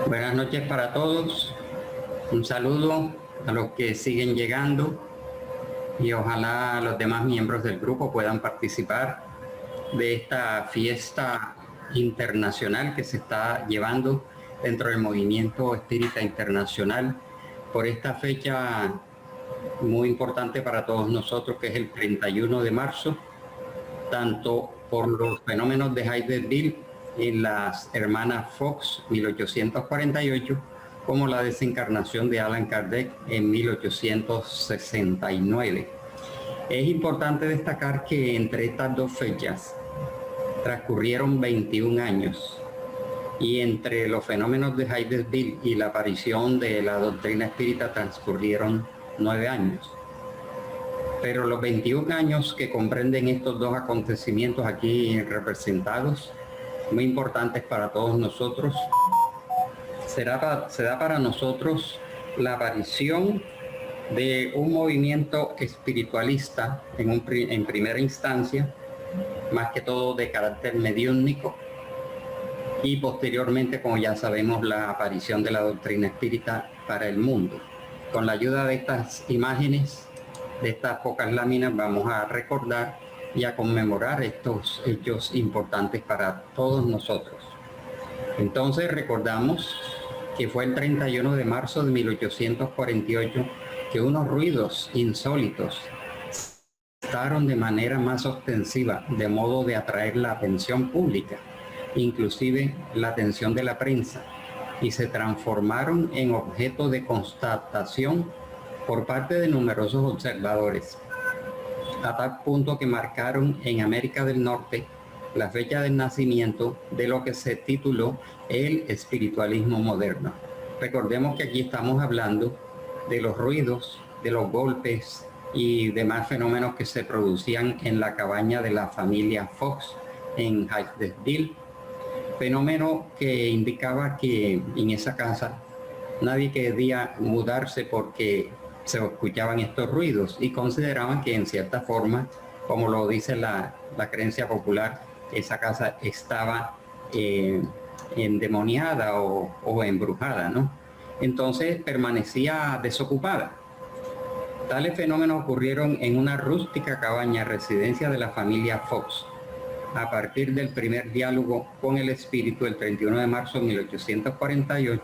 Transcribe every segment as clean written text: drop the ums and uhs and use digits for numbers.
Buenas noches para todos. Un saludo a los que siguen llegando y ojalá los demás miembros del grupo puedan participar de esta fiesta internacional que se está llevando dentro del movimiento espírita internacional por esta fecha muy importante para todos nosotros, que es el 31 de marzo, tanto por los fenómenos de Hydesville y las hermanas Fox 1848, como la desencarnación de Allan Kardec en 1869. Es importante destacar que entre estas dos fechas transcurrieron 21 años, y entre los fenómenos de Hydesville y la aparición de la doctrina espírita transcurrieron 9 años. Pero los 21 años que comprenden estos dos acontecimientos aquí representados, muy importantes para todos nosotros, se da para nosotros la aparición de un movimiento espiritualista en primera instancia, más que todo de carácter mediúnico, y posteriormente, como ya sabemos, la aparición de la doctrina espírita para el mundo. Con la ayuda de estas imágenes, de estas pocas láminas, vamos a recordar y a conmemorar estos hechos importantes para todos nosotros. Entonces recordamos que fue el 31 de marzo de 1848 que unos ruidos insólitos estaron de manera más ostensiva, de modo de atraer la atención pública, inclusive la atención de la prensa, y se transformaron en objeto de constatación por parte de numerosos observadores, a tal punto que marcaron en América del Norte la fecha del nacimiento de lo que se tituló el espiritualismo moderno. Recordemos que aquí estamos hablando de los ruidos, de los golpes y demás fenómenos que se producían en la cabaña de la familia Fox en Hydesville, fenómeno que indicaba que en esa casa nadie quería mudarse porque se escuchaban estos ruidos, y consideraban que en cierta forma, como lo dice la creencia popular, esa casa estaba endemoniada o embrujada, ¿no? Entonces permanecía desocupada. Tales fenómenos ocurrieron en una rústica cabaña, residencia de la familia Fox, a partir del primer diálogo con el espíritu el 31 de marzo de 1848.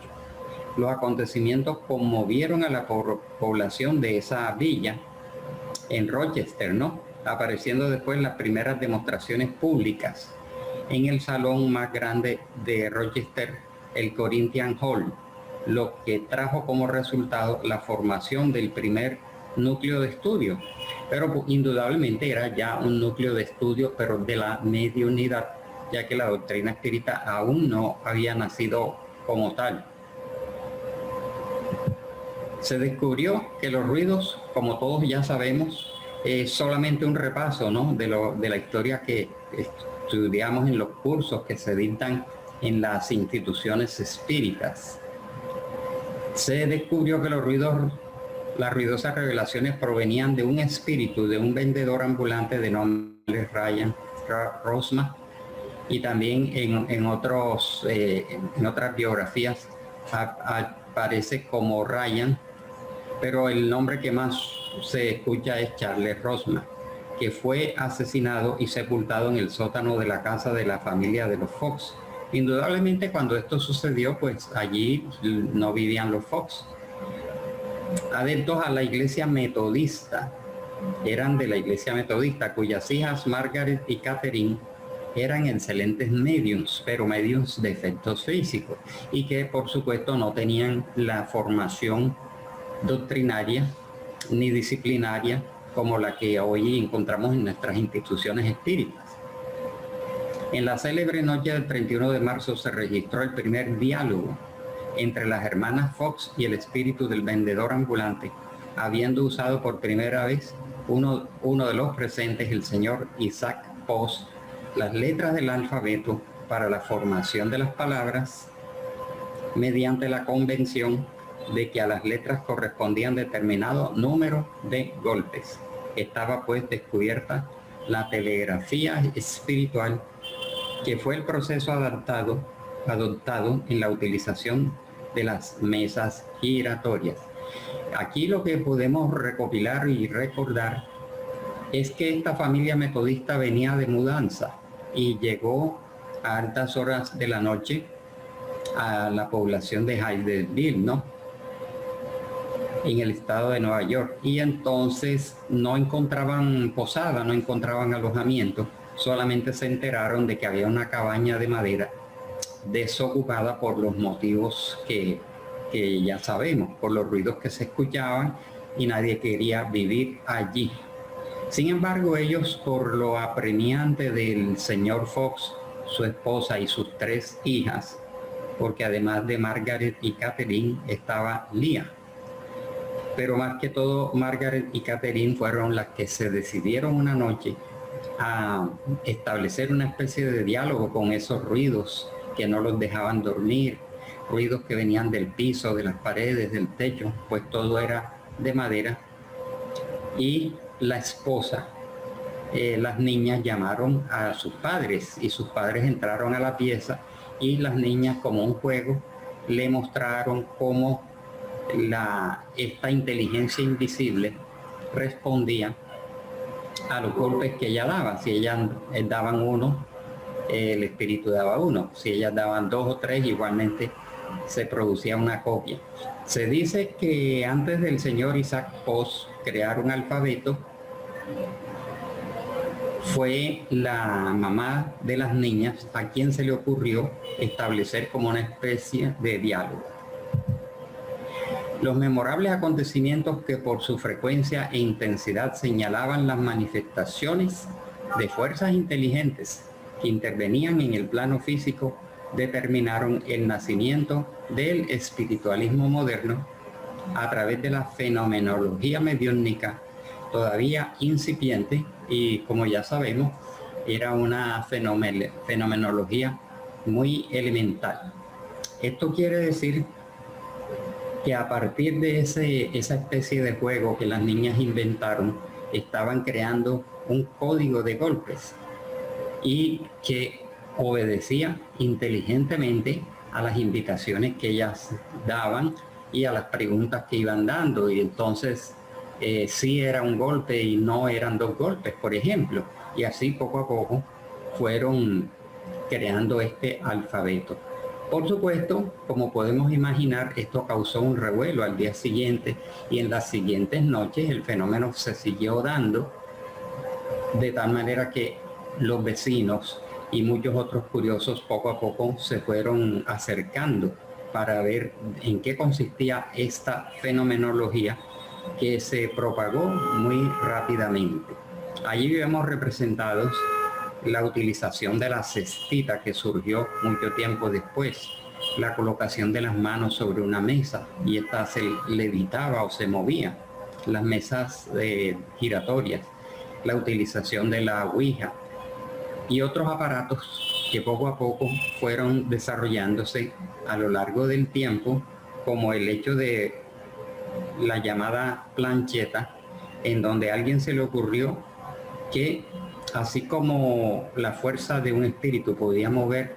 Los acontecimientos conmovieron a la población de esa villa en Rochester, ¿no? Apareciendo después las primeras demostraciones públicas en el salón más grande de Rochester, el Corinthian Hall, lo que trajo como resultado la formación del primer núcleo de estudio. Pero indudablemente era ya un núcleo de estudio, pero de la mediunidad, ya que la doctrina espírita aún no había nacido como tal. Se descubrió que los ruidos, como todos ya sabemos, es solamente un repaso, ¿no?, de la historia que estudiamos en los cursos que se dictan en las instituciones espíritas. Se descubrió que las ruidosas revelaciones provenían de un espíritu, de un vendedor ambulante de nombre Ryan Rosma, y también en otras biografías aparece como Ryan, pero el nombre que más se escucha es Charles Rosma, que fue asesinado y sepultado en el sótano de la casa de la familia de los Fox. Indudablemente, cuando esto sucedió, pues allí no vivían los Fox. Adeptos a la iglesia metodista, eran de la iglesia metodista, cuyas hijas Margaret y Catherine eran excelentes mediums, pero mediums de efectos físicos, y que por supuesto no tenían la formación doctrinaria ni disciplinaria como la que hoy encontramos en nuestras instituciones espíritas. En la célebre noche del 31 de marzo se registró el primer diálogo entre las hermanas Fox y el espíritu del vendedor ambulante, habiendo usado por primera vez uno de los presentes, el señor Isaac Post, las letras del alfabeto para la formación de las palabras, mediante la convención de que a las letras correspondían determinado número de golpes. Estaba pues descubierta la telegrafía espiritual, que fue el proceso adoptado en la utilización de las mesas giratorias. Aquí lo que podemos recopilar y recordar es que esta familia metodista venía de mudanza y llegó a altas horas de la noche a la población de Hydesville, ¿no?, en el estado de Nueva York, y entonces no encontraban posada, no encontraban alojamiento, solamente se enteraron de que había una cabaña de madera desocupada por los motivos que ya sabemos, por los ruidos que se escuchaban y nadie quería vivir allí. Sin embargo, ellos, por lo apremiante del señor Fox, su esposa y sus 3 hijas, porque además de Margaret y Catherine estaba Leah, pero más que todo Margaret y Catherine fueron las que se decidieron una noche a establecer una especie de diálogo con esos ruidos que no los dejaban dormir, ruidos que venían del piso, de las paredes, del techo, pues todo era de madera. Y la esposa, las niñas llamaron a sus padres y sus padres entraron a la pieza y las niñas, como un juego, le mostraron cómo esta inteligencia invisible respondía a los golpes que ella daba. Si ellas daban 1, el espíritu daba 1. Si ellas daban 2 o 3, igualmente se producía una copia. Se dice que antes del señor Isaac Post crear un alfabeto, fue la mamá de las niñas a quien se le ocurrió establecer como una especie de diálogo. Los memorables acontecimientos que por su frecuencia e intensidad señalaban las manifestaciones de fuerzas inteligentes que intervenían en el plano físico determinaron el nacimiento del espiritualismo moderno a través de la fenomenología mediúnica todavía incipiente y, como ya sabemos, era una fenomenología muy elemental. Esto quiere decir que a partir de esa especie de juego que las niñas inventaron, estaban creando un código de golpes y que obedecía inteligentemente a las invitaciones que ellas daban y a las preguntas que iban dando. Y entonces sí era un golpe y no eran 2 golpes, por ejemplo. Y así poco a poco fueron creando este alfabeto. Por supuesto, como podemos imaginar, esto causó un revuelo al día siguiente y en las siguientes noches el fenómeno se siguió dando, de tal manera que los vecinos y muchos otros curiosos poco a poco se fueron acercando para ver en qué consistía esta fenomenología que se propagó muy rápidamente. Allí vemos representados la utilización de la cestita que surgió mucho tiempo después, la colocación de las manos sobre una mesa y esta se levitaba o se movía, las mesas giratorias, la utilización de la ouija y otros aparatos que poco a poco fueron desarrollándose a lo largo del tiempo, como el hecho de la llamada plancheta, en donde a alguien se le ocurrió que así como la fuerza de un espíritu podía mover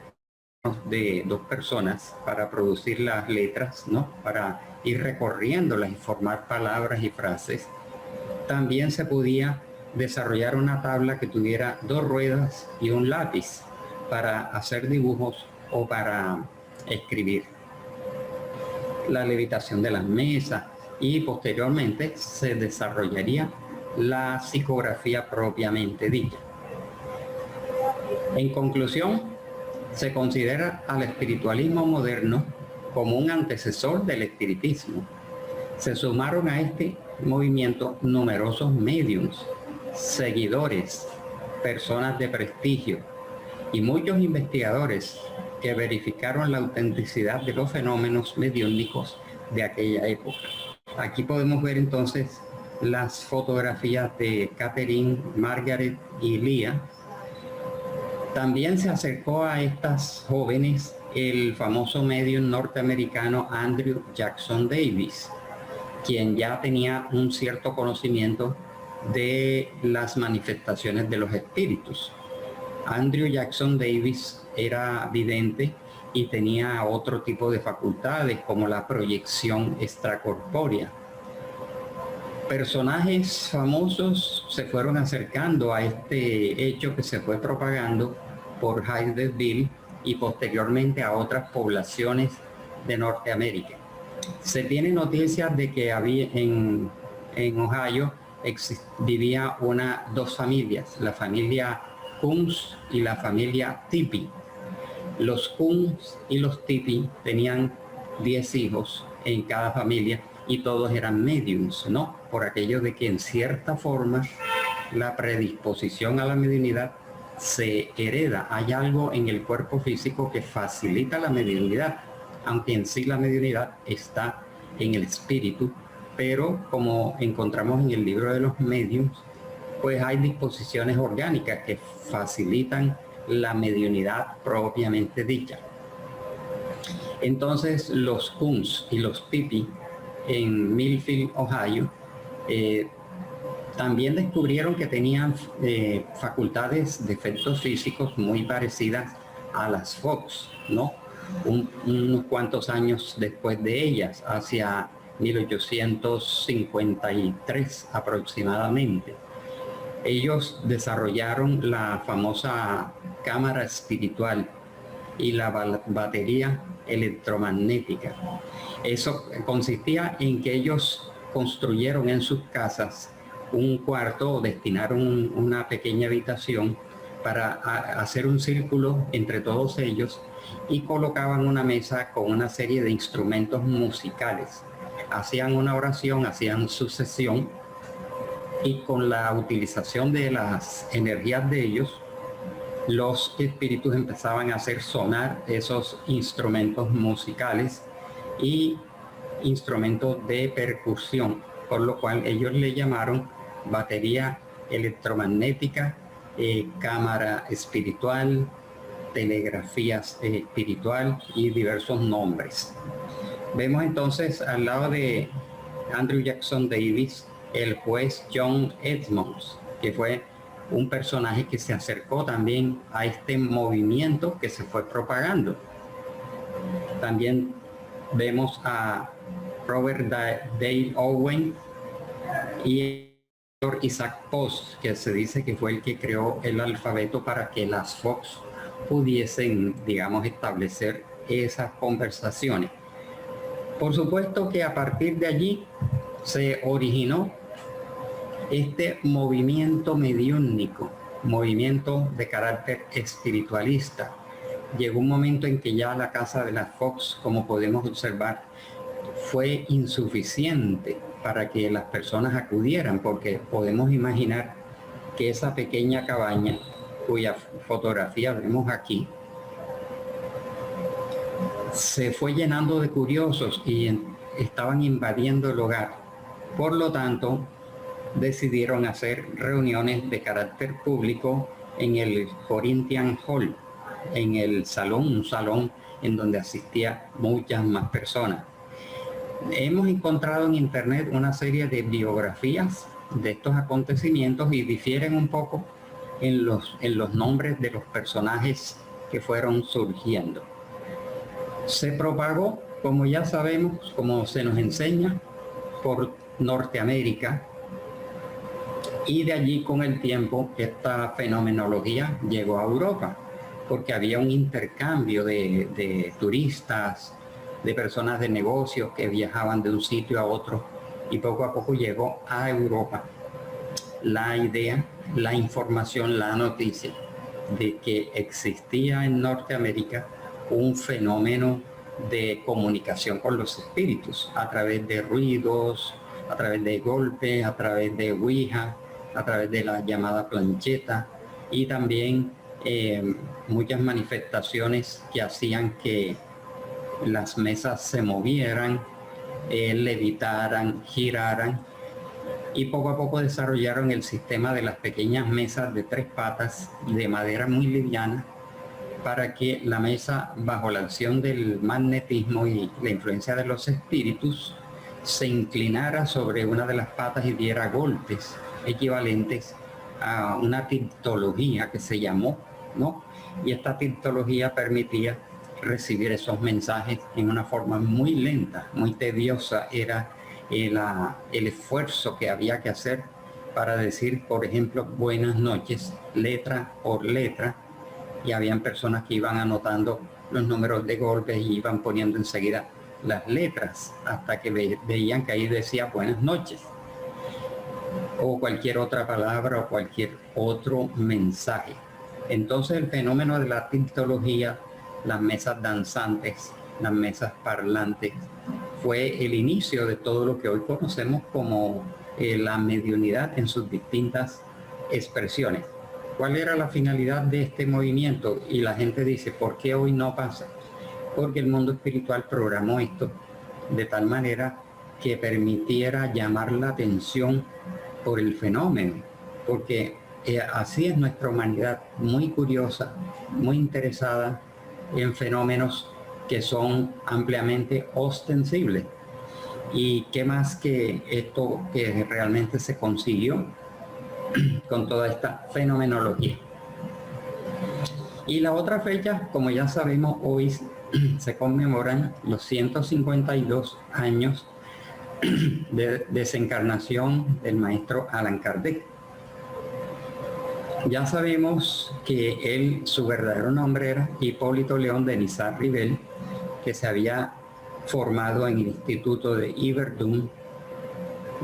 de 2 personas para producir las letras, ¿no?, para ir recorriéndolas y formar palabras y frases, también se podía desarrollar una tabla que tuviera 2 ruedas y un lápiz para hacer dibujos o para escribir. La levitación de las mesas y posteriormente se desarrollaría la psicografía propiamente dicha. En conclusión, se considera al espiritualismo moderno como un antecesor del espiritismo. Se sumaron a este movimiento numerosos médiums, seguidores, personas de prestigio y muchos investigadores que verificaron la autenticidad de los fenómenos mediúnicos de aquella época. Aquí podemos ver entonces las fotografías de Catherine, Margaret y Leah. También se acercó a estas jóvenes el famoso medium norteamericano Andrew Jackson Davis, quien ya tenía un cierto conocimiento de las manifestaciones de los espíritus. Andrew Jackson Davis era vidente y tenía otro tipo de facultades como la proyección extracorpórea. Personajes famosos se fueron acercando a este hecho que se fue propagando por Hydesville y posteriormente a otras poblaciones de Norteamérica. Se tiene noticias de que había en Ohio vivía dos familias, la familia Kunz y la familia Tippie. Los Kunz y los Tippie tenían 10 hijos en cada familia y todos eran mediums, ¿no? Por aquello de que en cierta forma la predisposición a la mediunidad se hereda. Hay algo en el cuerpo físico que facilita la mediunidad, aunque en sí la mediunidad está en el espíritu, pero como encontramos en el libro de los mediums, pues hay disposiciones orgánicas que facilitan la mediunidad propiamente dicha. Entonces los Kunz y los Tippie en Millfield, Ohio, también descubrieron que tenían facultades de efectos físicos muy parecidas a las Fox, ¿no? Unos cuantos años después de ellas, hacia 1853 aproximadamente. Ellos desarrollaron la famosa cámara espiritual y la batería electromagnética. Eso consistía en que ellos construyeron en sus casas un cuarto, destinaron una pequeña habitación para hacer un círculo entre todos ellos y colocaban una mesa con una serie de instrumentos musicales. Hacían una oración, hacían su sesión y con la utilización de las energías de ellos, los espíritus empezaban a hacer sonar esos instrumentos musicales y instrumentos de percusión, por lo cual ellos le llamaron batería electromagnética, cámara espiritual, telegrafía espiritual y diversos nombres. Vemos entonces al lado de Andrew Jackson Davis el juez John Edmonds, que fue un personaje que se acercó también a este movimiento que se fue propagando. También vemos a Robert Dale Owen y Isaac Post, que se dice que fue el que creó el alfabeto para que las Fox pudiesen, digamos, establecer esas conversaciones. Por supuesto que a partir de allí se originó este movimiento mediúnico, movimiento de carácter espiritualista. Llegó un momento en que ya la casa de las Fox, como podemos observar, fue insuficiente para que las personas acudieran, porque podemos imaginar que esa pequeña cabaña, cuya fotografía vemos aquí, se fue llenando de curiosos y estaban invadiendo el hogar. Por lo tanto, decidieron hacer reuniones de carácter público en el Corinthian Hall, en el salón, un salón en donde asistía muchas más personas. Hemos encontrado en internet una serie de biografías de estos acontecimientos y difieren un poco en los nombres de los personajes que fueron surgiendo. Se propagó, como ya sabemos, como se nos enseña, por Norteamérica, y de allí con el tiempo esta fenomenología llegó a Europa, porque había un intercambio de turistas, de personas de negocios que viajaban de un sitio a otro, y poco a poco llegó a Europa la idea, la información, la noticia de que existía en Norteamérica un fenómeno de comunicación con los espíritus a través de ruidos, a través de golpes, a través de ouija, a través de la llamada plancheta, y también muchas manifestaciones que hacían que las mesas se movieran, levitaran, giraran, y poco a poco desarrollaron el sistema de las pequeñas mesas de 3 patas de madera muy liviana, para que la mesa, bajo la acción del magnetismo y la influencia de los espíritus, se inclinara sobre una de las patas y diera golpes equivalentes a una tipología que se llamó, ¿no? Y esta tipología permitía recibir esos mensajes en una forma muy lenta, muy tediosa. Era el esfuerzo que había que hacer para decir, por ejemplo, buenas noches, letra por letra, y habían personas que iban anotando los números de golpes y iban poniendo enseguida las letras hasta que veían que ahí decía buenas noches, o cualquier otra palabra o cualquier otro mensaje. Entonces el fenómeno de la tintología, las mesas danzantes, las mesas parlantes, fue el inicio de todo lo que hoy conocemos como la mediunidad en sus distintas expresiones. ¿Cuál era la finalidad de este movimiento? Y la gente dice, ¿por qué hoy no pasa? Porque el mundo espiritual programó esto de tal manera que permitiera llamar la atención por el fenómeno, porque así es nuestra humanidad, muy curiosa, muy interesada en fenómenos que son ampliamente ostensibles. Y qué más que esto que realmente se consiguió con toda esta fenomenología. Y la otra fecha, como ya sabemos, hoy se conmemoran los 152 años de desencarnación del maestro Allan Kardec. Ya sabemos que él, su verdadero nombre era Hipólito León de Nizar-Rivel, que se había formado en el Instituto de Yverdun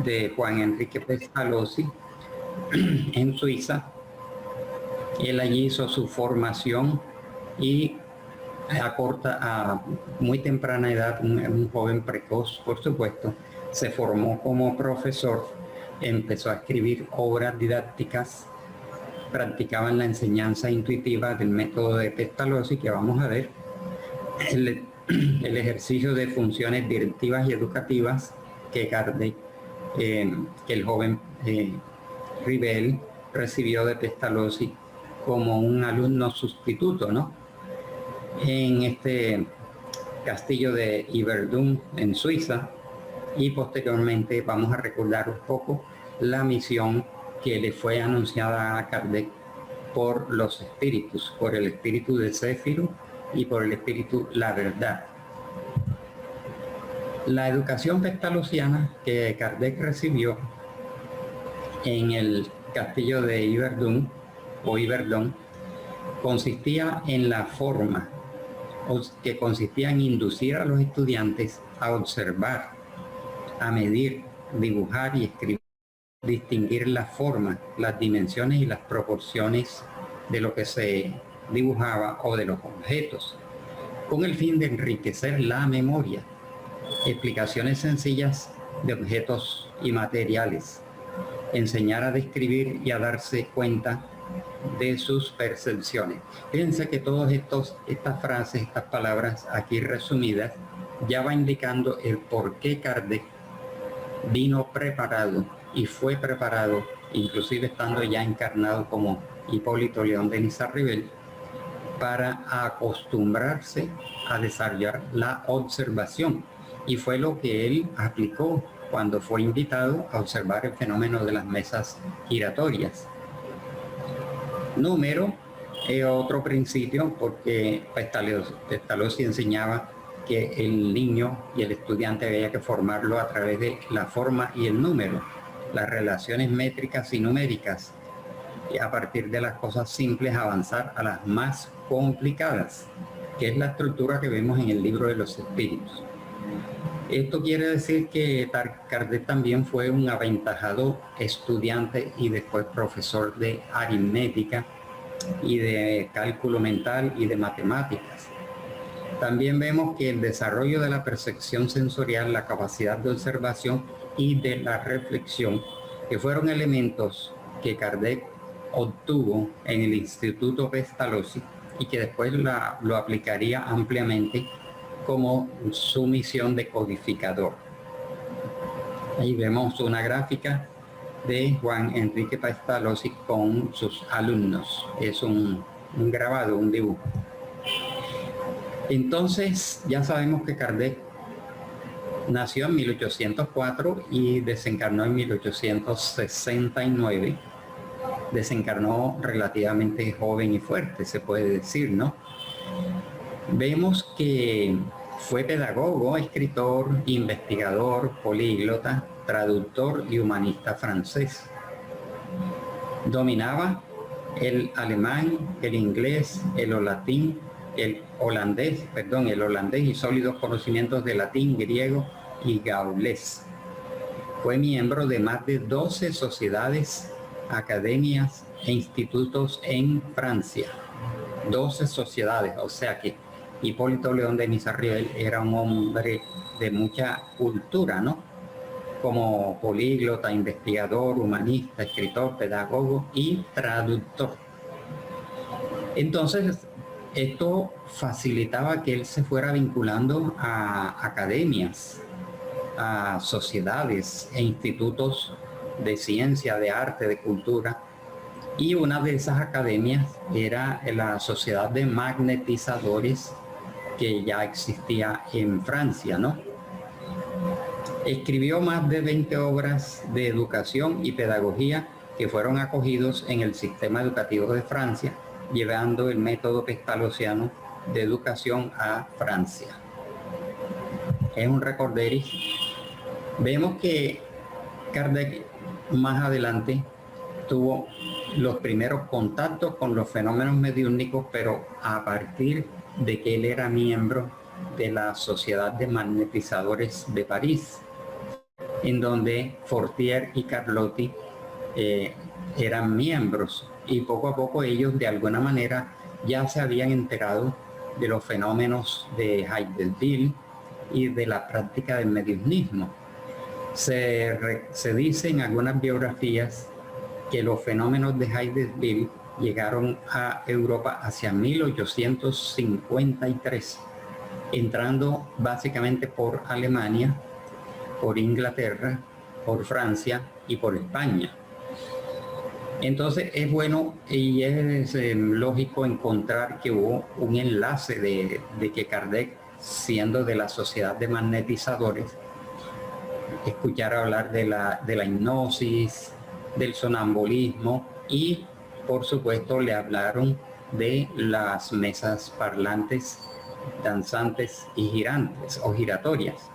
de Juan Enrique Pestalozzi en Suiza. Él allí hizo su formación y a muy temprana edad, un joven precoz, por supuesto, se formó como profesor, empezó a escribir obras didácticas, practicaban la enseñanza intuitiva del método de Pestalozzi, que vamos a ver, el ejercicio de funciones directivas y educativas que Kardec, que el joven Rivel recibió de Pestalozzi como un alumno sustituto, ¿no? En este castillo de Yverdun, en Suiza, y posteriormente vamos a recordar un poco la misión que le fue anunciada a Kardec por los espíritus, por el espíritu de Céfiro y por el espíritu La Verdad. La educación pestalozziana que Kardec recibió en el castillo de Yverdun o Yverdon consistía en la forma, que consistía en inducir a los estudiantes a observar, a medir, dibujar y escribir, distinguir la forma, las dimensiones y las proporciones de lo que se dibujaba o de los objetos, con el fin de enriquecer la memoria, explicaciones sencillas de objetos y materiales, enseñar a describir y a darse cuenta de sus percepciones. Fíjense que todas estas frases, estas palabras aquí resumidas, ya va indicando el por qué Kardec vino preparado y fue preparado, inclusive estando ya encarnado como Hipólito León de Nizar-Rivel, para acostumbrarse a desarrollar la observación. Y fue lo que él aplicó cuando fue invitado a observar el fenómeno de las mesas giratorias. Número es otro principio, porque Pestalozzi enseñaba que el niño y el estudiante había que formarlo a través de la forma y el número, las relaciones métricas y numéricas, y a partir de las cosas simples avanzar a las más complicadas, que es la estructura que vemos en el libro de los espíritus. Esto quiere decir que Kardec también fue un aventajado estudiante y después profesor de aritmética y de cálculo mental y de matemáticas. También vemos que el desarrollo de la percepción sensorial, la capacidad de observación y de la reflexión, que fueron elementos que Kardec obtuvo en el Instituto Pestalozzi y que después lo aplicaría ampliamente como su misión de codificador. Ahí vemos una gráfica de Juan Enrique Pestalozzi con sus alumnos. Es un grabado, un dibujo. Entonces, ya sabemos que Kardec nació en 1804 y desencarnó en 1869. Desencarnó relativamente joven y fuerte, se puede decir, ¿no? Vemos que fue pedagogo, escritor, investigador, políglota, traductor y humanista francés. Dominaba el alemán, el inglés, el holandés y sólidos conocimientos de latín, griego y gaulés. Fue miembro de más de 12 sociedades, academias e institutos en Francia. 12 sociedades, o sea que Hipólito León de Misarriel era un hombre de mucha cultura, ¿no? Como políglota, investigador, humanista, escritor, pedagogo y traductor. Entonces, esto facilitaba que él se fuera vinculando a academias, a sociedades e institutos de ciencia, de arte, de cultura. Y una de esas academias era la Sociedad de Magnetizadores, que ya existía en Francia, ¿no? Escribió más de 20 obras de educación y pedagogía que fueron acogidos en el sistema educativo de Francia, llevando el método pestalozziano de educación a Francia. Es un recorderis. Vemos que Kardec más adelante tuvo los primeros contactos con los fenómenos mediúnicos, pero a partir de que él era miembro de la Sociedad de Magnetizadores de París, en donde Fortier y Carlotti eran miembros, y poco a poco ellos de alguna manera ya se habían enterado de los fenómenos de Heidelberg y de la práctica del mediunismo. Se dice en algunas biografías que los fenómenos de Heidelberg llegaron a Europa hacia 1853, entrando básicamente por Alemania, por Inglaterra, por Francia y por España. Entonces es bueno y es lógico encontrar que hubo un enlace de que Kardec, siendo de la Sociedad de Magnetizadores, escuchara hablar de la hipnosis, del sonambulismo, y por supuesto le hablaron de las mesas parlantes, danzantes y girantes o giratorias.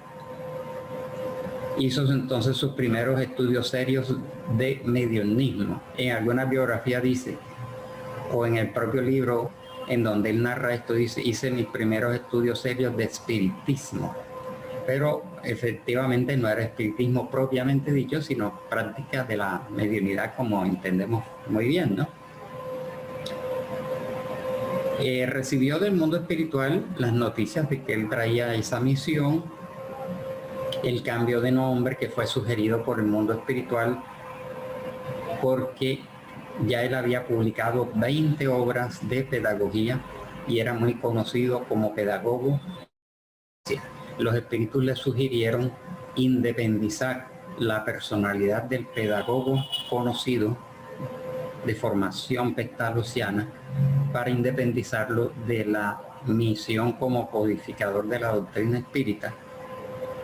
Hizo entonces sus primeros estudios serios de mediunismo. En alguna biografía dice, o en el propio libro en donde él narra esto, dice: hice mis primeros estudios serios de espiritismo. Pero efectivamente no era espiritismo propiamente dicho, sino práctica de la mediunidad, como entendemos muy bien, ¿no? Recibió del mundo espiritual las noticias de que él traía esa misión, el cambio de nombre que fue sugerido por el mundo espiritual, porque ya él había publicado 20 obras de pedagogía y era muy conocido como pedagogo. Los espíritus le sugirieron independizar la personalidad del pedagogo conocido de formación pestalozziana para independizarlo de la misión como codificador de la doctrina espírita.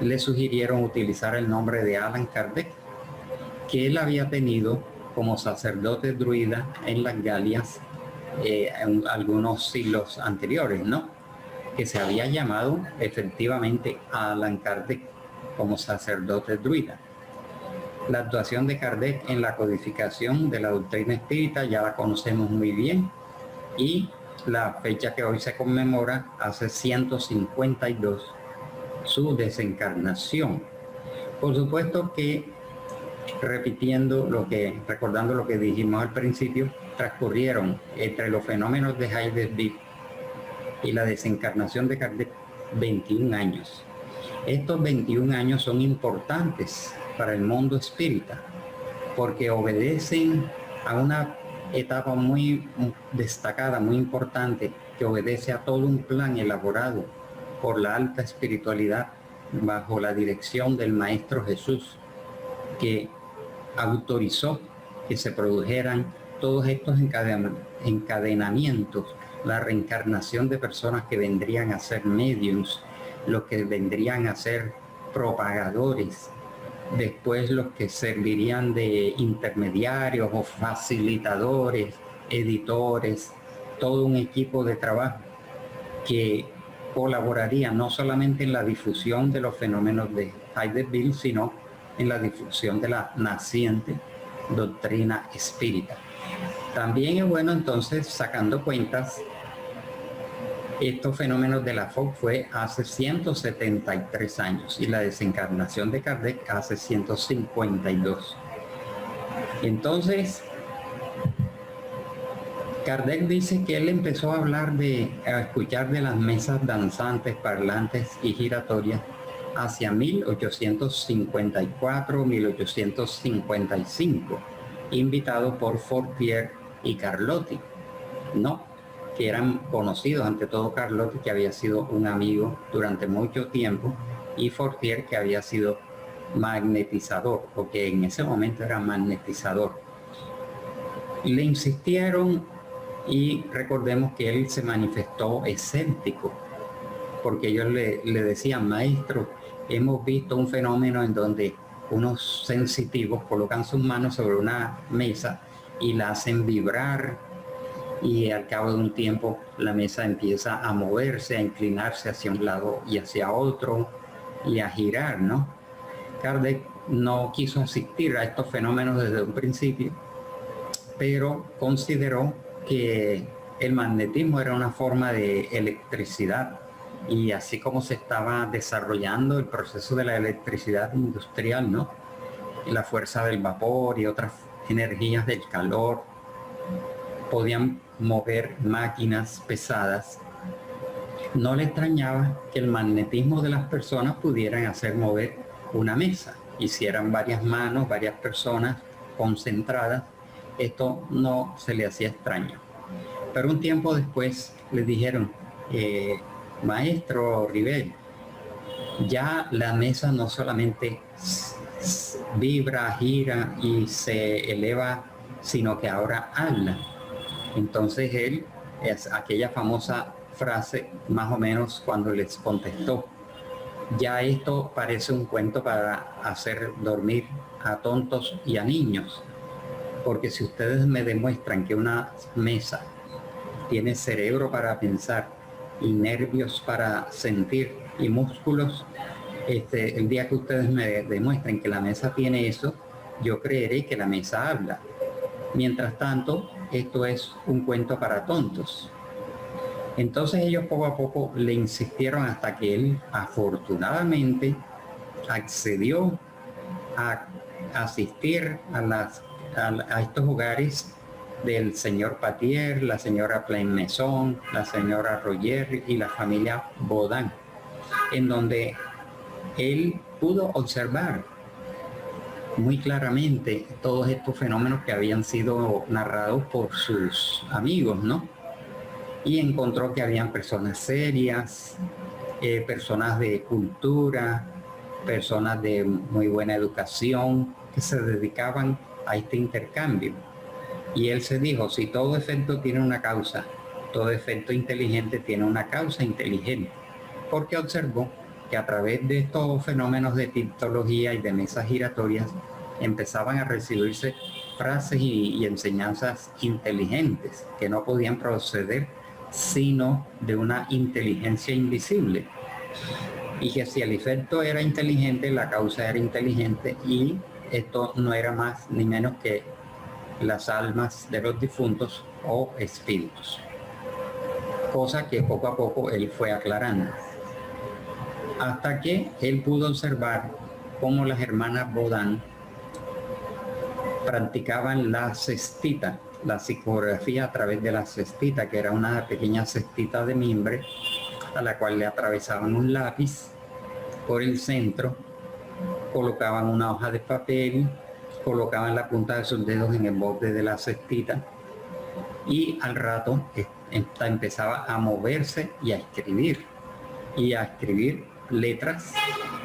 Le sugirieron utilizar el nombre de Allan Kardec, que él había tenido como sacerdote druida en las Galias en algunos siglos anteriores, ¿no? Que se había llamado efectivamente a Allan Kardec como sacerdote druida. La actuación de Kardec en la codificación de la doctrina espírita ya la conocemos muy bien, y la fecha que hoy se conmemora hace 152 su desencarnación. Por supuesto que, recordando lo que dijimos al principio, transcurrieron entre los fenómenos de Heidelberg y la desencarnación de Kardec 21 años. Estos 21 años son importantes para el mundo espírita porque obedecen a una etapa muy destacada, muy importante, que obedece a todo un plan elaborado por la alta espiritualidad bajo la dirección del Maestro Jesús, que autorizó que se produjeran todos estos encadenamientos, la reencarnación de personas que vendrían a ser mediums, los que vendrían a ser propagadores, después los que servirían de intermediarios o facilitadores, editores, todo un equipo de trabajo que colaboraría no solamente en la difusión de los fenómenos de Hydesville, sino en la difusión de la naciente doctrina espírita. También es bueno entonces, sacando cuentas, estos fenómenos de la FOC fue hace 173 años y la desencarnación de Kardec hace 152. Entonces, Kardec dice que él empezó a escuchar de las mesas danzantes, parlantes y giratorias hacia 1854, 1855, invitado por Fortier y Carlotti, ¿no? Que eran conocidos, ante todo Carlotti, que había sido un amigo durante mucho tiempo, y Fortier, que había sido magnetizador, porque en ese momento era magnetizador. Le insistieron y recordemos que él se manifestó escéptico, porque ellos le decían: maestro, hemos visto un fenómeno en donde unos sensitivos colocan sus manos sobre una mesa y la hacen vibrar, y al cabo de un tiempo la mesa empieza a moverse, a inclinarse hacia un lado y hacia otro y a girar, ¿no? Kardec no quiso asistir a estos fenómenos desde un principio, pero consideró que el magnetismo era una forma de electricidad, y así como se estaba desarrollando el proceso de la electricidad industrial, ¿no? La fuerza del vapor y otras energías del calor podían mover máquinas pesadas, no le extrañaba que el magnetismo de las personas pudieran hacer mover una mesa. Hicieran varias manos, varias personas concentradas, esto no se le hacía extraño. Pero un tiempo después le dijeron: maestro Rivel, ya la mesa no solamente vibra, gira y se eleva, sino que ahora habla. Entonces él, es aquella famosa frase, más o menos, cuando les contestó: ya esto parece un cuento para hacer dormir a tontos y a niños, porque si ustedes me demuestran que una mesa tiene cerebro para pensar y nervios para sentir y músculos, el día que ustedes me demuestren que la mesa tiene eso, yo creeré que la mesa habla. Mientras tanto, esto es un cuento para tontos. Entonces ellos poco a poco le insistieron hasta que él afortunadamente accedió a asistir a estos hogares del señor Patier, la señora Plain-Maison, la señora Roger y la familia Baudin, en donde él pudo observar muy claramente todos estos fenómenos que habían sido narrados por sus amigos, ¿no? Y encontró que habían personas serias, personas de cultura, personas de muy buena educación, que se dedicaban a este intercambio. Y él se dijo: si todo efecto tiene una causa, todo efecto inteligente tiene una causa inteligente, porque observó que a través de estos fenómenos de tipología y de mesas giratorias empezaban a recibirse frases y enseñanzas inteligentes que no podían proceder sino de una inteligencia invisible, y que si el efecto era inteligente, la causa era inteligente, y esto no era más ni menos que las almas de los difuntos o espíritus, cosa que poco a poco él fue aclarando, hasta que él pudo observar cómo las hermanas Baudin practicaban la cestita, la psicografía a través de la cestita, que era una pequeña cestita de mimbre a la cual le atravesaban un lápiz por el centro, colocaban una hoja de papel, colocaban la punta de sus dedos en el borde de la cestita, y al rato esta empezaba a moverse y a escribir letras,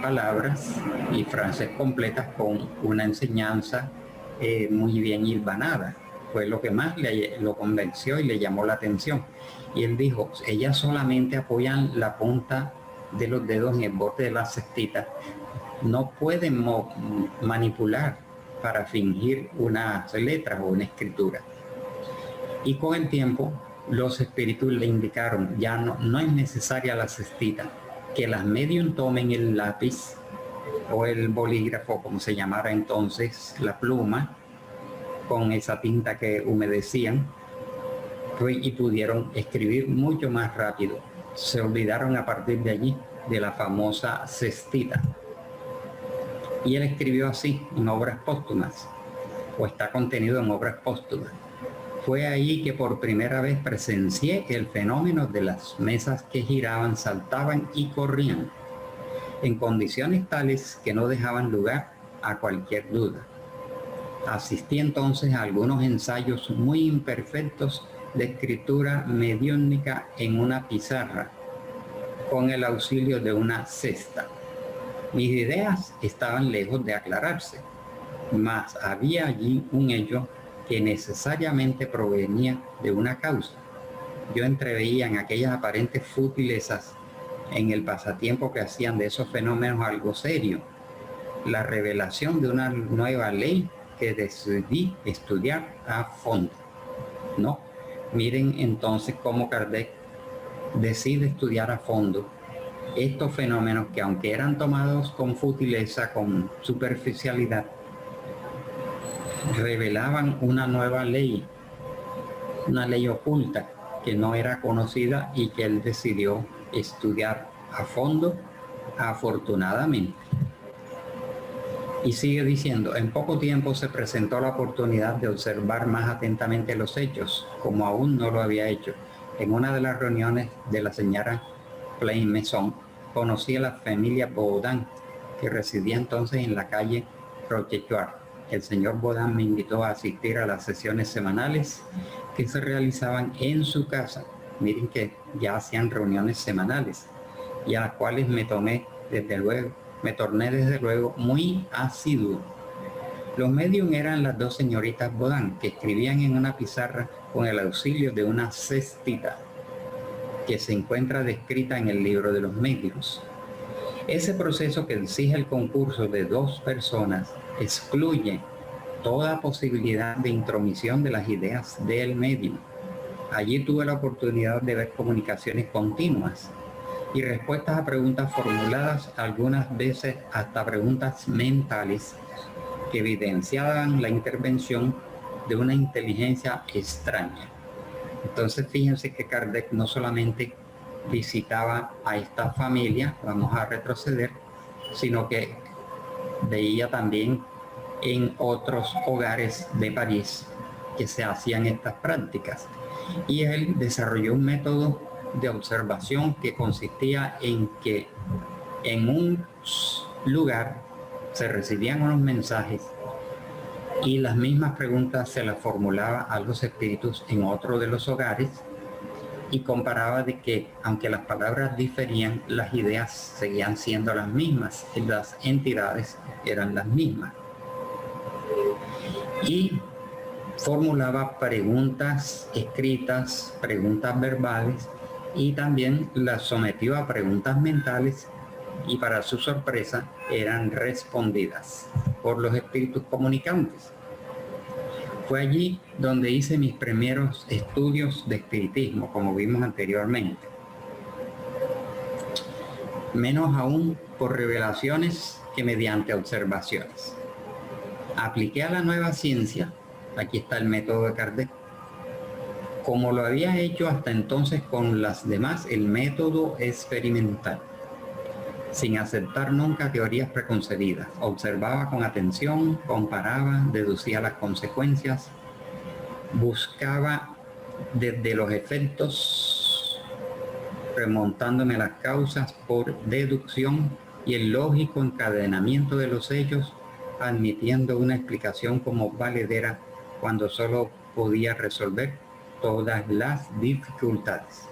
palabras y frases completas con una enseñanza muy bien hilvanada. Fue lo que más lo convenció y le llamó la atención. Y él dijo: ellas solamente apoyan la punta de los dedos en el borde de la cestita, no pueden manipular para fingir unas letras o una escritura. Y con el tiempo los espíritus le indicaron, ya no es necesaria la cestita, que las medium tomen el lápiz o el bolígrafo, como se llamara entonces, la pluma, con esa tinta que humedecían, y pudieron escribir mucho más rápido. Se olvidaron a partir de allí de la famosa cestita. Y él escribió así en obras póstumas, o está contenido en obras póstumas. Fue ahí que por primera vez presencié el fenómeno de las mesas que giraban, saltaban y corrían, en condiciones tales que no dejaban lugar a cualquier duda. Asistí entonces a algunos ensayos muy imperfectos de escritura mediúnica en una pizarra, con el auxilio de una cesta. Mis ideas estaban lejos de aclararse, mas había allí un hecho que necesariamente provenía de una causa. Yo entreveía en aquellas aparentes futilezas, en el pasatiempo que hacían de esos fenómenos algo serio, la revelación de una nueva ley que decidí estudiar a fondo. ¿No? Miren entonces cómo Kardec decide estudiar a fondo estos fenómenos que, aunque eran tomados con futileza, con superficialidad, revelaban una nueva ley, una ley oculta que no era conocida y que él decidió estudiar a fondo, afortunadamente. Y sigue diciendo, en poco tiempo se presentó la oportunidad de observar más atentamente los hechos, como aún no lo había hecho. En una de las reuniones de la señora Plain Maison, conocí a la familia Baudin, que residía entonces en la calle Rochechouart. El señor Baudin me invitó a asistir a las sesiones semanales que se realizaban en su casa. Miren que ya hacían reuniones semanales, y a las cuales me torné desde luego muy asiduo. Los medium eran las dos señoritas Baudin, que escribían en una pizarra con el auxilio de una cestita, que se encuentra descrita en el libro de los medios. Ese proceso, que exige el concurso de dos personas, excluye toda posibilidad de intromisión de las ideas del medium. Allí tuve la oportunidad de ver comunicaciones continuas y respuestas a preguntas formuladas, algunas veces hasta preguntas mentales, que evidenciaban la intervención de una inteligencia extraña. Entonces fíjense que Kardec no solamente visitaba a esta familia, vamos a retroceder, sino que veía también en otros hogares de París que se hacían estas prácticas. Y él desarrolló un método de observación que consistía en que en un lugar se recibían unos mensajes y las mismas preguntas se las formulaba a los espíritus en otro de los hogares, y comparaba de que, aunque las palabras diferían, las ideas seguían siendo las mismas y las entidades eran las mismas. Y formulaba preguntas escritas, preguntas verbales, y también las sometió a preguntas mentales, y para su sorpresa eran respondidas por los espíritus comunicantes. Fue allí donde hice mis primeros estudios de espiritismo, como vimos anteriormente. Menos aún por revelaciones que mediante observaciones. Apliqué a la nueva ciencia, aquí está el método de Kardec, como lo había hecho hasta entonces con las demás, el método experimental, sin aceptar nunca teorías preconcebidas. Observaba con atención, comparaba, deducía las consecuencias, buscaba desde los efectos, remontándome las causas por deducción y el lógico encadenamiento de los hechos, admitiendo una explicación como valedera cuando solo podía resolver todas las dificultades.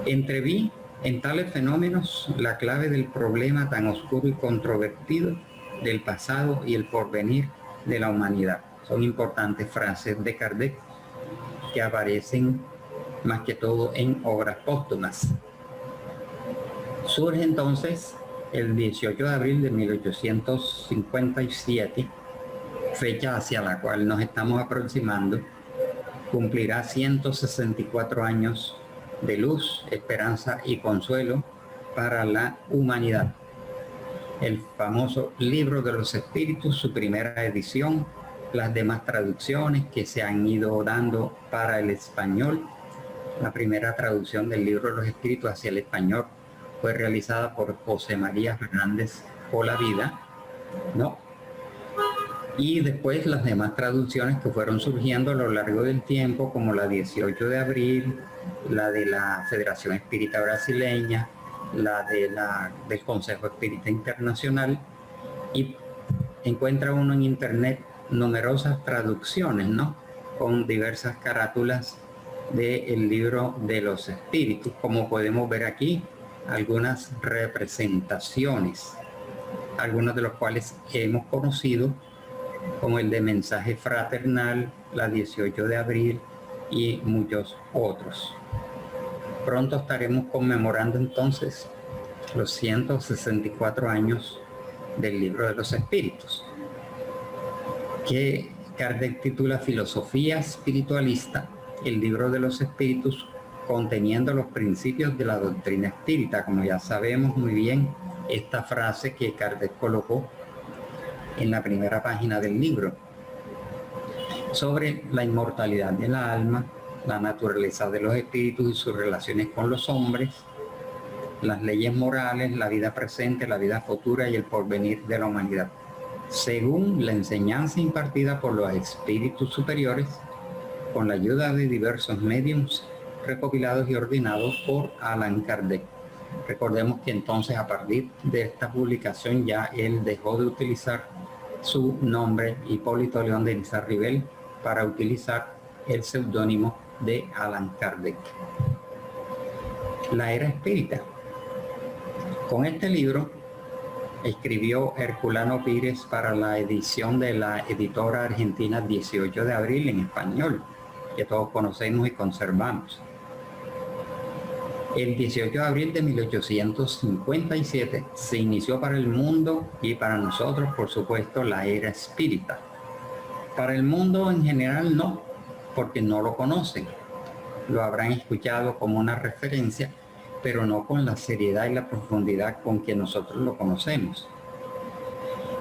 Entreví en tales fenómenos la clave del problema tan oscuro y controvertido del pasado y el porvenir de la humanidad. Son importantes frases de Kardec que aparecen más que todo en obras póstumas. Surge entonces el 18 de abril de 1857, fecha hacia la cual nos estamos aproximando, cumplirá 164 años de luz, esperanza y consuelo para la humanidad. El famoso Libro de los Espíritus, su primera edición, las demás traducciones que se han ido dando para el español. La primera traducción del Libro de los Espíritus hacia el español fue realizada por José María Fernández Polavida, ¿no? Y después las demás traducciones que fueron surgiendo a lo largo del tiempo, como la 18 de abril, la de la Federación Espírita Brasileña, del Consejo Espírita Internacional, y encuentra uno en internet numerosas traducciones, ¿no? Con diversas carátulas del Libro de los Espíritus, como podemos ver aquí, algunas representaciones, algunos de los cuales hemos conocido, como el de Mensaje Fraternal, la 18 de abril y muchos otros. Pronto estaremos conmemorando entonces los 164 años del Libro de los Espíritus, que Kardec titula Filosofía Espiritualista, el Libro de los Espíritus, conteniendo los principios de la doctrina espírita. Como ya sabemos muy bien, esta frase que Kardec colocó en la primera página del libro, sobre la inmortalidad del alma, la naturaleza de los espíritus y sus relaciones con los hombres, las leyes morales, la vida presente, la vida futura y el porvenir de la humanidad, según la enseñanza impartida por los espíritus superiores, con la ayuda de diversos mediums recopilados y ordenados por Allan Kardec. Recordemos que entonces, a partir de esta publicación, ya él dejó de utilizar su nombre, Hipólito León de Lizarribel, para utilizar el seudónimo de Allan Kardec. La era espírita. Con este libro escribió Herculano Pires para la edición de la editora argentina 18 de abril en español, que todos conocemos y conservamos. El 18 de abril de 1857 se inició para el mundo y para nosotros, por supuesto, la era espírita. Para el mundo en general no, porque no lo conocen. Lo habrán escuchado como una referencia, pero no con la seriedad y la profundidad con que nosotros lo conocemos.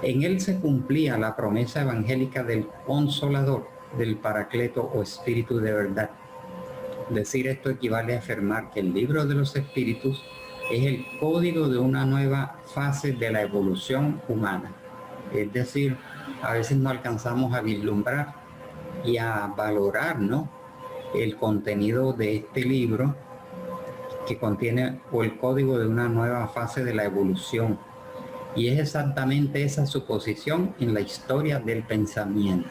En él se cumplía la promesa evangélica del Consolador, del Paracleto o Espíritu de verdad. Decir esto equivale a afirmar que el Libro de los Espíritus es el código de una nueva fase de la evolución humana. Es decir, a veces no alcanzamos a vislumbrar y a valorar, ¿no?, el contenido de este libro, que contiene el código de una nueva fase de la evolución. Y es exactamente esa su posición en la historia del pensamiento.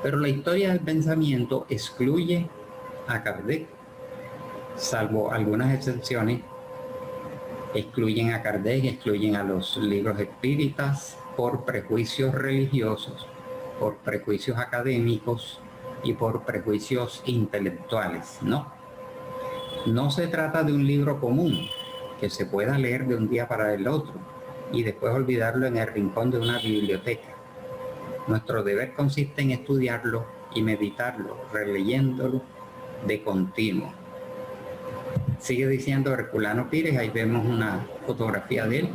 Pero la historia del pensamiento excluye a Kardec, salvo algunas excepciones. Excluyen a Kardec, excluyen a los libros espíritas por prejuicios religiosos, por prejuicios académicos y por prejuicios intelectuales, ¿no? No se trata de un libro común que se pueda leer de un día para el otro y después olvidarlo en el rincón de una biblioteca. Nuestro deber consiste en estudiarlo y meditarlo, releyéndolo de continuo. Sigue diciendo Herculano Pires, ahí vemos una fotografía de él.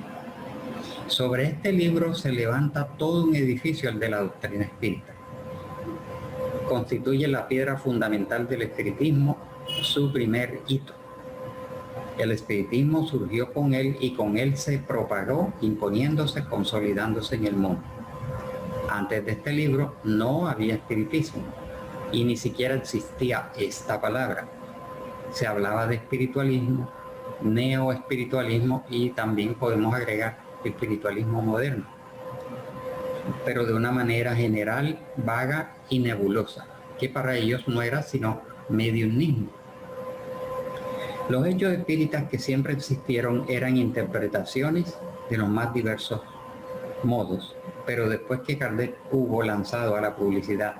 Sobre este libro se levanta todo un edificio, el de la doctrina espírita. Constituye la piedra fundamental del espiritismo, su primer hito. El espiritismo surgió con él y con él se propagó, imponiéndose, consolidándose en el mundo. Antes de este libro no había espiritismo y ni siquiera existía esta palabra. Se hablaba de espiritualismo, neoespiritualismo y también podemos agregar espiritualismo moderno, pero de una manera general, vaga y nebulosa, que para ellos no era sino mediumismo. Los hechos espíritas que siempre existieron eran interpretaciones de los más diversos modos, pero después que Kardec hubo lanzado a la publicidad,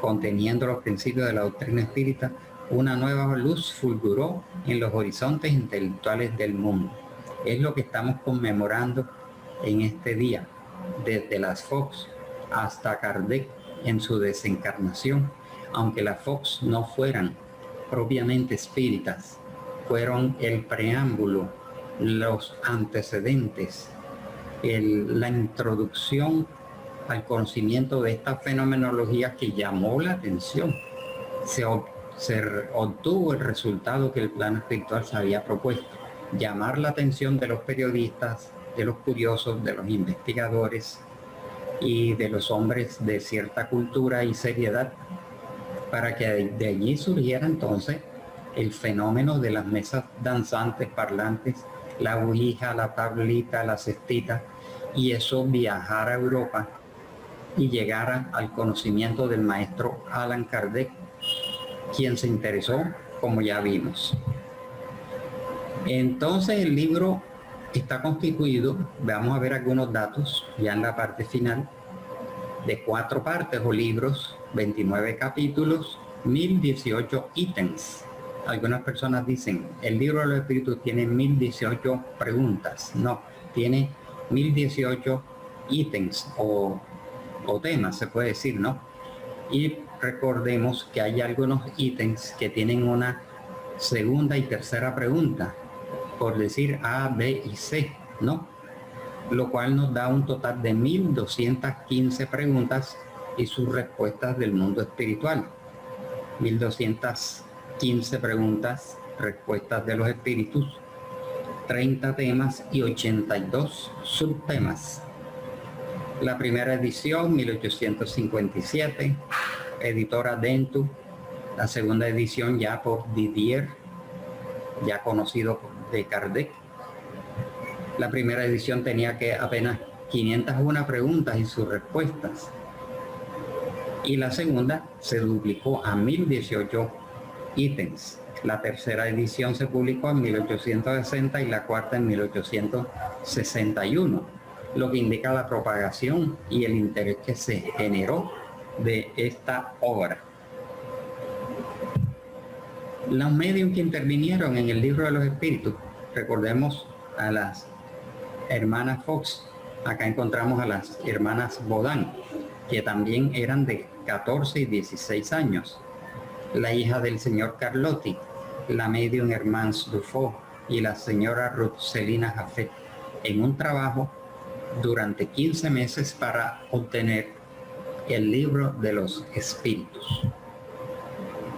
conteniendo los principios de la doctrina espírita, una nueva luz fulguró en los horizontes intelectuales del mundo. Es lo que estamos conmemorando en este día, desde las Fox hasta Kardec en su desencarnación, aunque las Fox no fueran propiamente espíritas, fueron el preámbulo, los antecedentes, la introducción al conocimiento de esta fenomenología que llamó la atención. Se obtuvo el resultado que el plano espiritual se había propuesto: llamar la atención de los periodistas, de los curiosos, de los investigadores y de los hombres de cierta cultura y seriedad, para que de allí surgiera entonces el fenómeno de las mesas danzantes, parlantes, la ouija, la tablita, la cestita, y eso viajara a Europa y llegara al conocimiento del maestro Allan Kardec, quien se interesó, como ya vimos. Entonces el libro está constituido, vamos a ver algunos datos ya en la parte final, de 4 partes o libros, 29 capítulos, 1018 ítems. Algunas personas dicen, el libro de los espíritus tiene 1018 preguntas. No, tiene 1018 ítems o temas, se puede decir, ¿no? Y recordemos que hay algunos ítems que tienen una segunda y tercera pregunta, por decir A, B y C, ¿no? Lo cual nos da un total de 1215 preguntas y sus respuestas del mundo espiritual. 1215 preguntas, respuestas de los espíritus, 30 temas y 82 subtemas. La primera edición, 1857, editora Dentu. La segunda edición ya por Didier, ya conocido de Kardec. La primera edición tenía que apenas 501 preguntas y sus respuestas. Y la segunda se duplicó a 1018 ítems. La tercera edición se publicó en 1860 y la cuarta en 1861, lo que indica la propagación y el interés que se generó de esta obra. Los medios que intervinieron en el libro de los espíritus, recordemos a las hermanas Fox, acá encontramos a las hermanas Baudin, que también eran de 14 y 16 años, la hija del señor Carlotti, la medium Hermance Dufault y la señora Ruth Celina Jaffet, en un trabajo durante 15 meses para obtener el libro de los espíritus.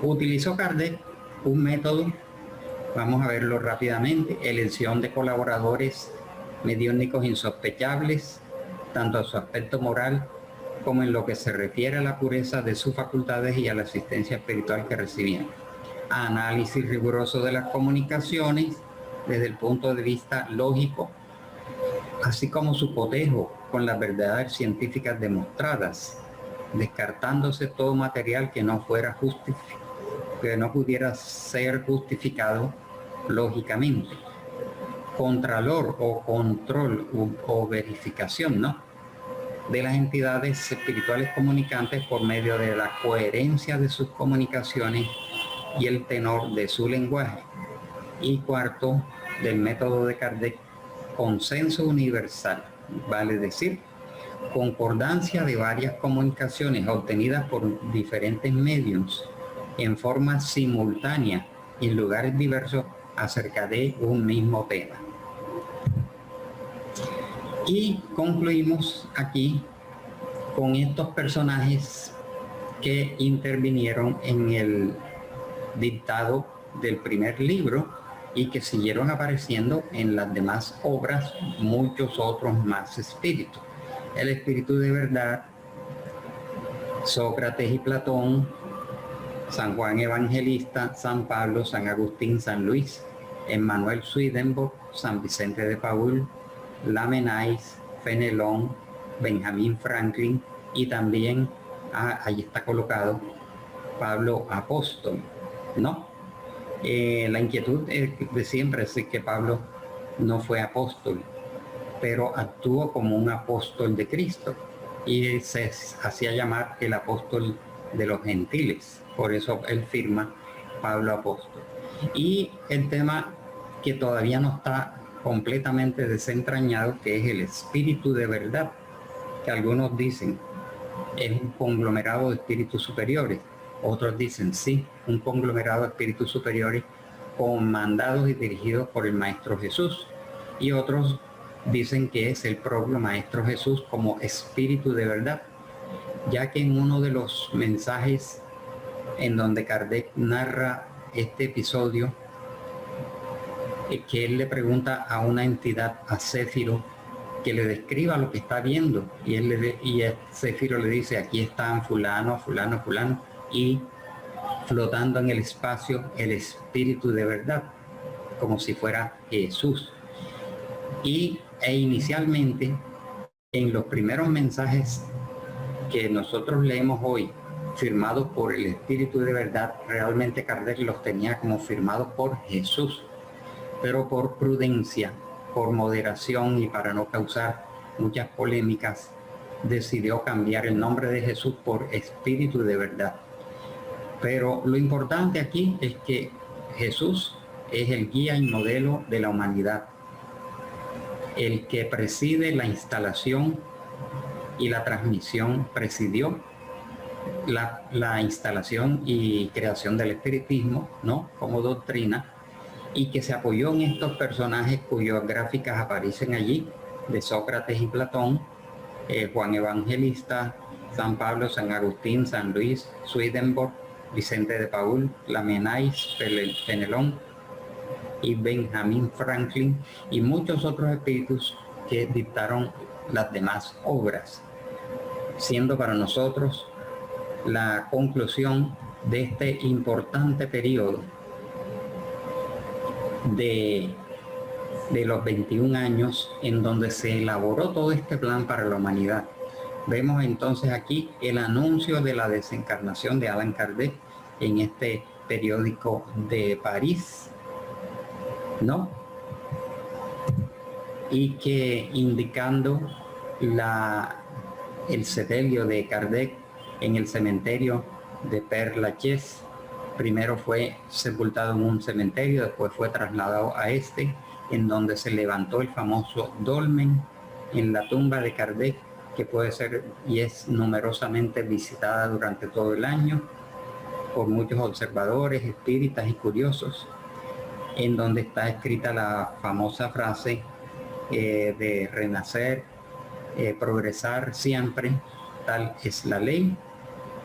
Utilizó Kardec un método, vamos a verlo rápidamente: elección de colaboradores mediúnicos insospechables, tanto a su aspecto moral como en lo que se refiere a la pureza de sus facultades y a la asistencia espiritual que recibían. Análisis riguroso de las comunicaciones desde el punto de vista lógico, así como su cotejo con las verdades científicas demostradas, descartándose todo material que no fuera que no pudiera ser justificado lógicamente. Contralor o control o verificación, ¿no?, de las entidades espirituales comunicantes por medio de la coherencia de sus comunicaciones y el tenor de su lenguaje. Y cuarto, del método de Kardec, consenso universal, vale decir, concordancia de varias comunicaciones obtenidas por diferentes medios en forma simultánea y en lugares diversos acerca de un mismo tema. Y concluimos aquí con estos personajes que intervinieron en el dictado del primer libro y que siguieron apareciendo en las demás obras, muchos otros más espíritus. El espíritu de verdad, Sócrates y Platón, San Juan Evangelista, San Pablo, San Agustín, San Luis, Emmanuel Swedenborg, San Vicente de Paúl, Lamennais, Fenelón, Benjamin Franklin y también, ahí está colocado, Pablo Apóstol, ¿no? La inquietud de siempre es que Pablo no fue apóstol, pero actuó como un apóstol de Cristo y se hacía llamar el apóstol de los gentiles. Por eso él firma Pablo Apóstol. Y el tema que todavía no está completamente desentrañado, que es el espíritu de verdad, que algunos dicen es un conglomerado de espíritus superiores. Otros dicen sí, un conglomerado de espíritus superiores comandados y dirigidos por el Maestro Jesús. Y otros dicen que es el propio Maestro Jesús como espíritu de verdad, ya que en uno de los mensajes en donde Kardec narra este episodio, que él le pregunta a una entidad, a Céfiro, que le describa lo que está viendo, y Céfiro le dice: aquí están fulano, fulano, fulano, y flotando en el espacio el espíritu de verdad, como si fuera Jesús. E inicialmente, en los primeros mensajes que nosotros leemos hoy, firmados por el espíritu de verdad, realmente Kardec los tenía como firmados por Jesús, pero por prudencia, por moderación y para no causar muchas polémicas, decidió cambiar el nombre de Jesús por espíritu de verdad. Pero lo importante aquí es que Jesús es el guía y modelo de la humanidad, el que preside la instalación y la transmisión, presidió la instalación y creación del espiritismo, ¿no?, como doctrina, y que se apoyó en estos personajes cuyas gráficas aparecen allí, de Sócrates y Platón, Juan Evangelista, San Pablo, San Agustín, San Luis, Swedenborg, Vicente de Paúl, Lamennais, Fenelón y Benjamin Franklin, y muchos otros espíritus que dictaron las demás obras, siendo para nosotros la conclusión de este importante periodo de los 21 años en donde se elaboró todo este plan para la humanidad. Vemos entonces aquí el anuncio de la desencarnación de Allan Kardec en este periódico de París, ¿no? Y que indicando el sepelio de Kardec en el cementerio de Père Lachaise. Primero fue sepultado en un cementerio, después fue trasladado a este, en donde se levantó el famoso dolmen en la tumba de Kardec, que puede ser y es numerosamente visitada durante todo el año por muchos observadores, espíritas y curiosos, en donde está escrita la famosa frase de renacer, progresar siempre, tal es la ley,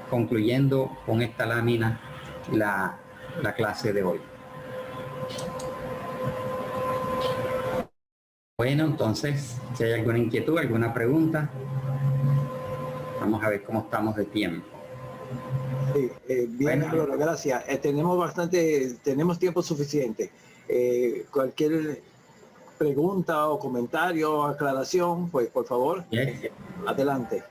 concluyendo con esta lámina la clase de hoy. Bueno, entonces, si hay alguna inquietud, alguna pregunta, vamos a ver cómo estamos de tiempo. Sí, bien, bueno, gracias. Tenemos tiempo suficiente. Cualquier pregunta o comentario o aclaración, pues por favor, adelante.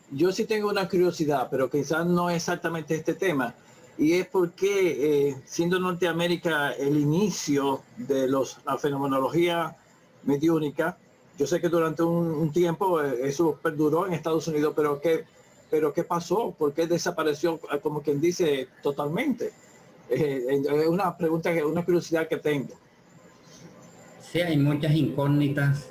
Yo sí tengo una curiosidad, pero quizás no exactamente este tema, y es porque siendo Norteamérica el inicio de la fenomenología mediúnica, yo sé que durante un tiempo eso perduró en Estados Unidos, pero ¿qué pasó? ¿Por qué desapareció, como quien dice, totalmente? Es una pregunta, una curiosidad que tengo. Sí, hay muchas incógnitas,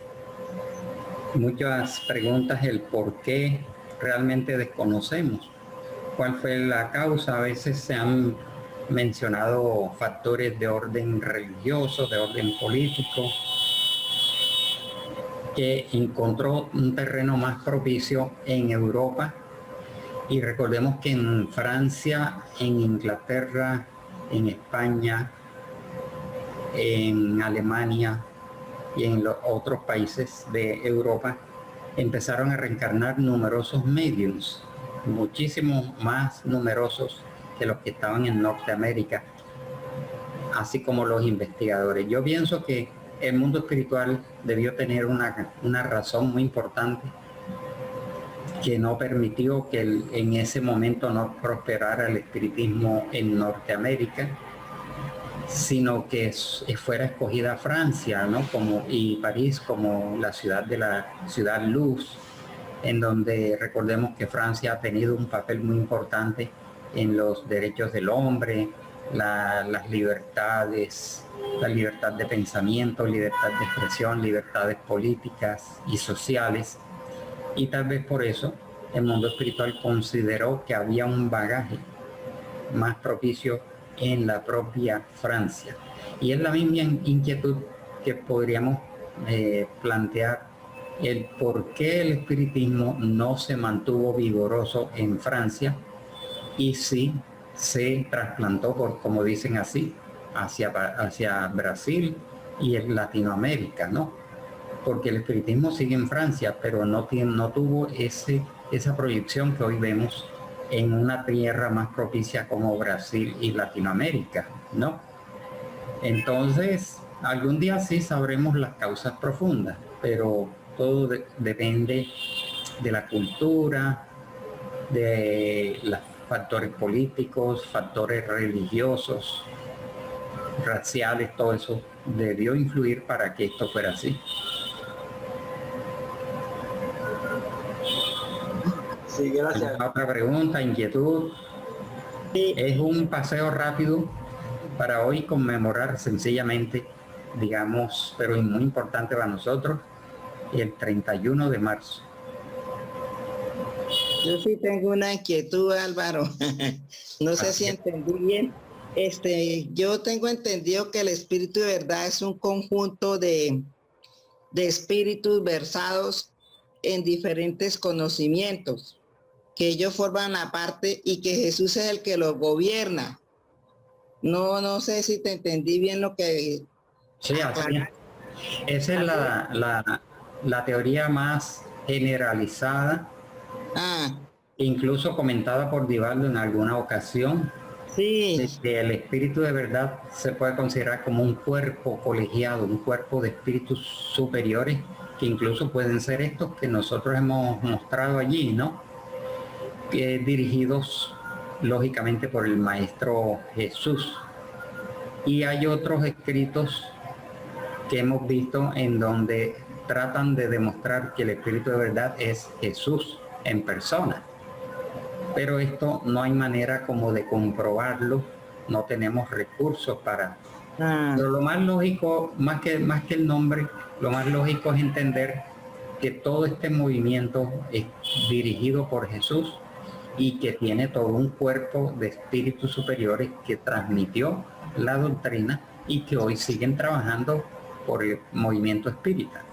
muchas preguntas, el por qué realmente desconocemos. ¿Cuál fue la causa? A veces se han mencionado factores de orden religioso, de orden político, que encontró un terreno más propicio en Europa. Y recordemos que en Francia, en Inglaterra, en España, en Alemania y en los otros países de Europa empezaron a reencarnar numerosos mediums, muchísimos más numerosos que los que estaban en Norteamérica, así como los investigadores. Yo pienso que el mundo espiritual debió tener una razón muy importante que no permitió que en ese momento no prosperara el espiritismo en Norteamérica, sino que fuera escogida Francia, ¿no?, y París como la ciudad de la ciudad luz, en donde recordemos que Francia ha tenido un papel muy importante en los derechos del hombre, las libertades, la libertad de pensamiento, libertad de expresión, libertades políticas y sociales. Y tal vez por eso el mundo espiritual consideró que había un bagaje más propicio en la propia Francia. Y es la misma inquietud que podríamos plantear el por qué el espiritismo no se mantuvo vigoroso en Francia y sí se trasplantó, por, como dicen así, hacia Brasil y en Latinoamérica, ¿no? Porque el espiritismo sigue en Francia, pero no tuvo esa proyección que hoy vemos en una tierra más propicia como Brasil y Latinoamérica, ¿no? Entonces, algún día sí sabremos las causas profundas, pero todo depende de la cultura, de los factores políticos, factores religiosos, raciales, todo eso debió influir para que esto fuera así. Sí, gracias. Otra pregunta, inquietud. Sí. Es un paseo rápido para hoy conmemorar sencillamente, digamos, pero muy importante para nosotros, el 31 de marzo. Yo sí tengo una inquietud, Álvaro. No sé si entendí bien. Yo tengo entendido que el espíritu de verdad es un conjunto de espíritus versados en diferentes conocimientos, que ellos forman la parte y que Jesús es el que los gobierna. No sé si te entendí bien lo que... Sí, así es. Esa es la teoría más generalizada, incluso comentada por Divaldo en alguna ocasión. Sí. Que el espíritu de verdad se puede considerar como un cuerpo colegiado, un cuerpo de espíritus superiores, que incluso pueden ser estos que nosotros hemos mostrado allí, ¿no? Dirigidos lógicamente por el Maestro Jesús. Y hay otros escritos que hemos visto en donde tratan de demostrar que el espíritu de verdad es Jesús en persona. Pero esto no hay manera como de comprobarlo, no tenemos recursos para... Pero lo más lógico, más que el nombre, lo más lógico es entender que todo este movimiento es dirigido por Jesús y que tiene todo un cuerpo de espíritus superiores que transmitió la doctrina y que hoy siguen trabajando por el movimiento espírita.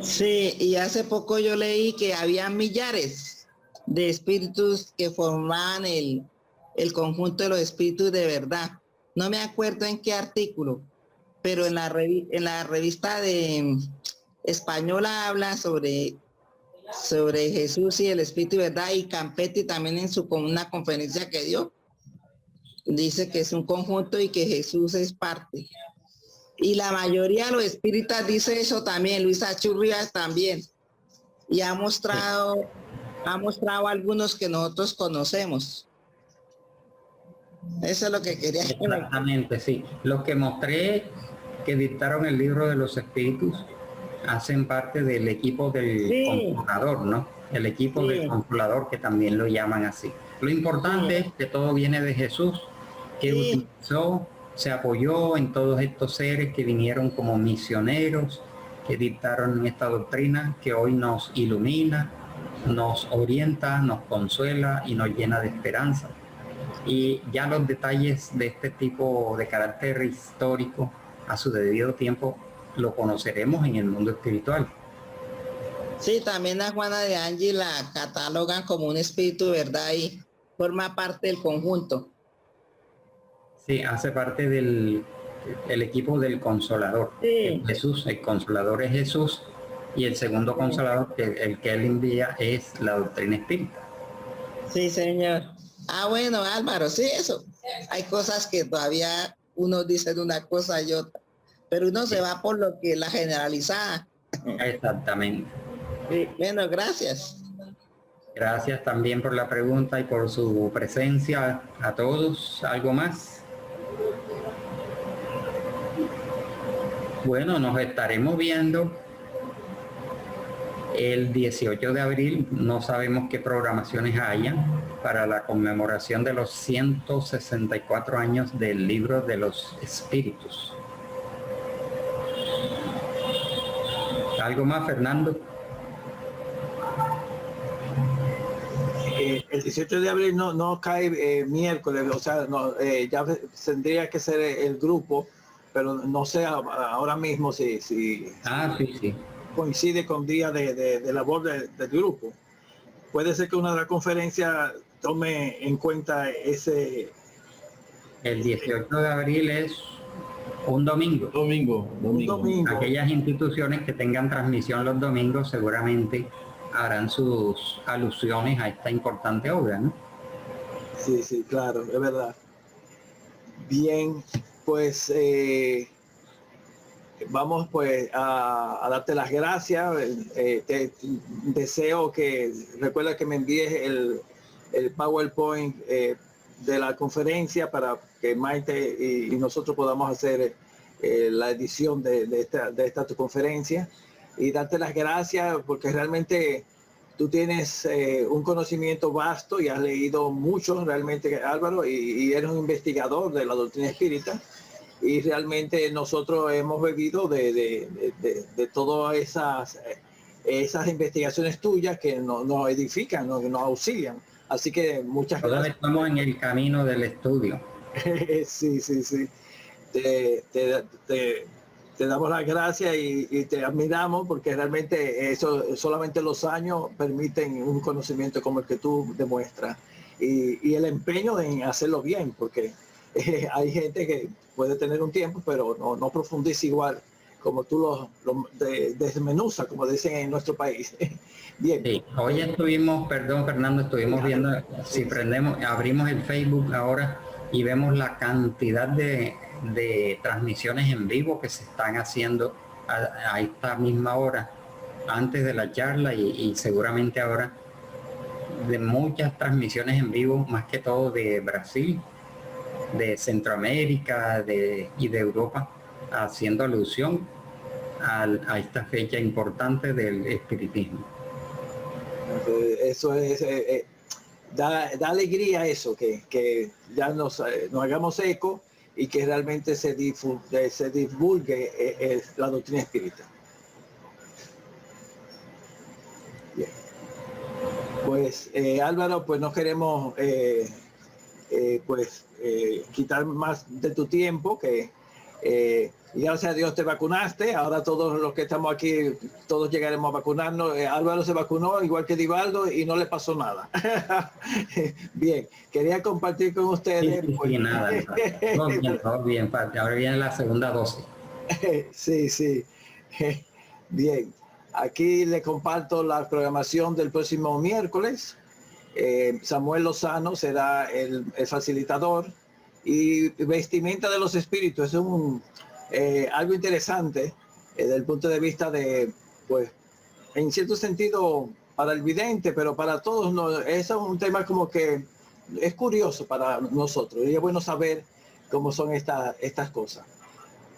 Sí, y hace poco yo leí que había millares de espíritus que formaban el conjunto de los espíritus de verdad. No me acuerdo en qué artículo, pero en la revista de española habla sobre Jesús y el espíritu de verdad, y Campetti también en una conferencia que dio, dice que es un conjunto y que Jesús es parte. Y la mayoría de los espíritas dice eso también, Luis Achurrias también, y ha mostrado algunos que nosotros conocemos. Eso es lo que quería. Exactamente, sí. Los que mostré que dictaron el libro de los espíritus hacen parte del equipo del consolador, ¿no? El equipo del consolador, que también lo llaman así. Lo importante es que todo viene de Jesús, que utilizó, se apoyó en todos estos seres que vinieron como misioneros, que dictaron esta doctrina, que hoy nos ilumina, nos orienta, nos consuela y nos llena de esperanza. Y ya los detalles de este tipo de carácter histórico a su debido tiempo lo conoceremos en el mundo espiritual. Sí, también a Juana de Angie la catalogan como un espíritu de verdad y forma parte del conjunto. Sí, hace parte del equipo del Consolador. Sí. Jesús, el Consolador es Jesús, y el segundo Consolador, el que él envía, es la doctrina espírita. Sí, señor. Bueno, Álvaro, sí, eso. Hay cosas que todavía uno dice de una cosa y otra, pero uno se va por lo que la generalizada. Exactamente. Sí, bueno, gracias. Gracias también por la pregunta y por su presencia a todos. ¿Algo más? Bueno, nos estaremos viendo El 18 de abril no sabemos qué programaciones hayan para la conmemoración de los 164 años del Libro de los Espíritus. ¿Algo más, Fernando? El 18 de abril no cae miércoles, o sea, ya tendría que ser el grupo, pero no sé ahora mismo si Sí. coincide con día de labor del grupo. Puede ser que una de las conferencias tome en cuenta ese... El 18 de abril es un domingo. Un domingo. Aquellas instituciones que tengan transmisión los domingos seguramente harán sus alusiones a esta importante obra, ¿no? Sí, claro, es verdad. Bien, pues vamos pues a darte las gracias. Te deseo que recuerda que me envíes el PowerPoint de la conferencia para que Maite y nosotros podamos hacer la edición de esta tu conferencia, y darte las gracias porque realmente tú tienes un conocimiento vasto y has leído mucho realmente, Álvaro, y eres un investigador de la doctrina espírita, y realmente nosotros hemos bebido de todas esas investigaciones tuyas que nos edifican, nos auxilian. Así que muchas Todos gracias. estamos en el camino del estudio. Sí. Te damos las gracias y te admiramos porque realmente eso, solamente los años permiten un conocimiento como el que tú demuestras y el empeño en hacerlo bien, porque hay gente que puede tener un tiempo pero no profundiza igual como tú lo desmenuza, como dicen en nuestro país. Bien. Sí. Hoy estuvimos, perdón Fernando, estuvimos viendo, si abrimos el Facebook ahora y vemos la cantidad de transmisiones en vivo que se están haciendo a esta misma hora, antes de la charla y seguramente ahora, de muchas transmisiones en vivo, más que todo de Brasil, de Centroamérica y de Europa, haciendo alusión a esta fecha importante del espiritismo. Eso es, da alegría eso, que ya nos hagamos eco y que realmente se divulgue la doctrina espírita. Bien. Pues Álvaro, pues no queremos quitar más de tu tiempo, que gracias a Dios te vacunaste. Ahora todos los que estamos aquí, todos llegaremos a vacunarnos. Álvaro se vacunó igual que Divaldo y no le pasó nada. Bien, quería compartir con ustedes. Sí, pues, nada. Todo bien. Ahora viene la segunda dosis. Sí. Bien, aquí le comparto la programación del próximo miércoles. Samuel Lozano será el facilitador, y vestimenta de los espíritus es algo interesante desde el punto de vista de, pues, en cierto sentido para el vidente, pero para todos no, es un tema como que es curioso para nosotros y es bueno saber cómo son estas cosas.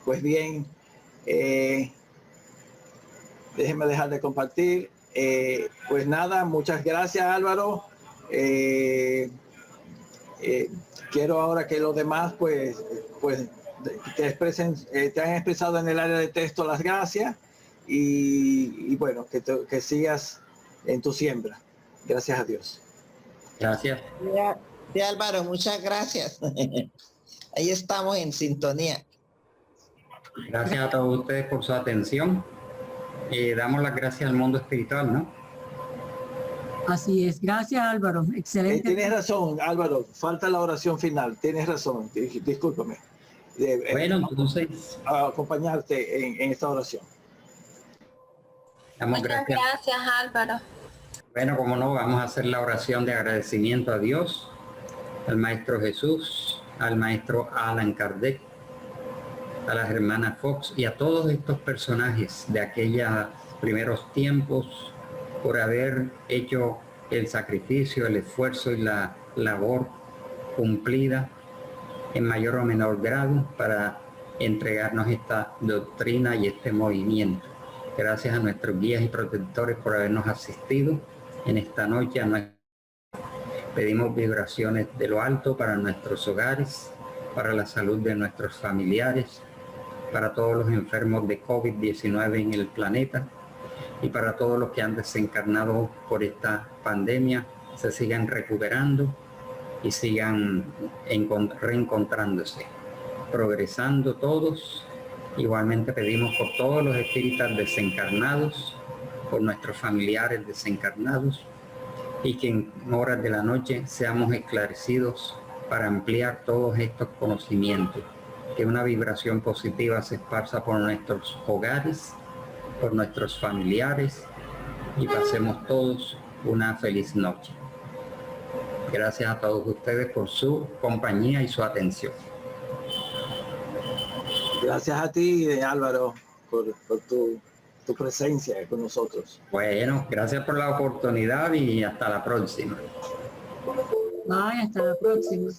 Pues bien, déjenme dejar de compartir. Pues nada, muchas gracias, Álvaro. Quiero ahora que los demás pues te expresen, te han expresado en el área de texto las gracias y bueno, que sigas en tu siembra. Gracias a Dios. Gracias. Sí, Álvaro, muchas gracias. Ahí estamos en sintonía. Gracias a todos ustedes por su atención. Damos las gracias al mundo espiritual, ¿no? Así es. Gracias, Álvaro. Excelente. Tienes razón, Álvaro. Falta la oración final. Tienes razón. Discúlpame. Bueno, entonces... acompañarte en esta oración. Damos Muchas gracias. Gracias, Álvaro. Bueno, como no, vamos a hacer la oración de agradecimiento a Dios, al Maestro Jesús, al Maestro Allan Kardec, a las hermanas Fox y a todos estos personajes de aquellos primeros tiempos por haber hecho el sacrificio, el esfuerzo y la labor cumplida en mayor o menor grado para entregarnos esta doctrina y este movimiento. Gracias a nuestros guías y protectores por habernos asistido en esta noche. Pedimos vibraciones de lo alto para nuestros hogares, para la salud de nuestros familiares, para todos los enfermos de COVID-19 en el planeta y para todos los que han desencarnado por esta pandemia, se sigan recuperando y sigan reencontrándose, progresando todos. Igualmente pedimos por todos los espíritus desencarnados, por nuestros familiares desencarnados, y que en horas de la noche seamos esclarecidos para ampliar todos estos conocimientos, que una vibración positiva se esparza por nuestros hogares, por nuestros familiares, y pasemos todos una feliz noche. Gracias a todos ustedes por su compañía y su atención. Gracias a ti, Álvaro, por tu presencia con nosotros. Bueno, gracias por la oportunidad y hasta la próxima. Bye, hasta la próxima.